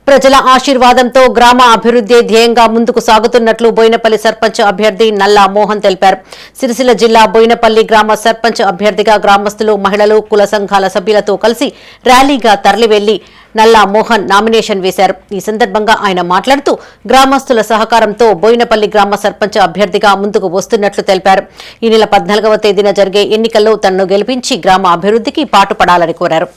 ప్రజల ఆశీర్వాదంతో గ్రామ అభివృద్ధి ధ్యేయంగా ముందుకు సాగుతున్నట్లు బోయినపల్లి సర్పంచ్ అభ్యర్థి నల్లా మోహన్ తెలిపారు. సిరిసిల్ల జిల్లా బోయినపల్లి గ్రామ సర్పంచ్ అభ్యర్థిగా గ్రామస్తులు, మహిళలు, కుల సంఘాల సభ్యులతో కలిసి ర్యాలీగా తరలివెళ్లి నల్లా మోహన్ నామినేషన్ వేశారు. ఈ సందర్భంగా ఆయన మాట్లాడుతూ గ్రామస్తుల సహకారంతో బోయినపల్లి గ్రామ సర్పంచ్ అభ్యర్థిగా ముందుకు వస్తున్నట్లు తెలిపారు. ఈ నెల 14వ తేదీన జరిగే ఎన్నికల్లో తనను గెలిపించి గ్రామ అభివృద్ధికి పాటుపడాలని కోరారు.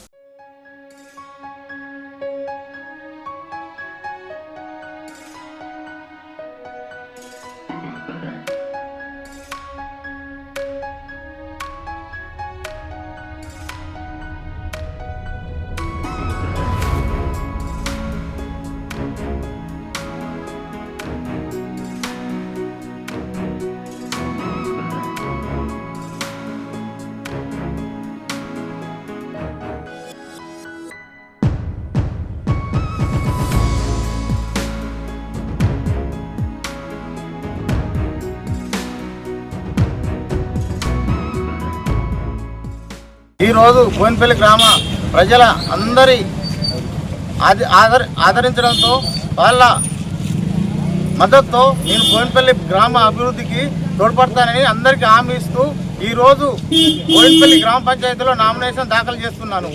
ఈరోజు బోయినపల్లి గ్రామ ప్రజల అందరి ఆదరించడంతో వాళ్ళ మద్దతుతో నేను బోయినపల్లి గ్రామ అభివృద్ధికి తోడ్పడతానని అందరికీ హామీ ఇస్తూ ఈరోజు బోయినపల్లి గ్రామ పంచాయతీలో నామినేషన్ దాఖలు చేస్తున్నాను.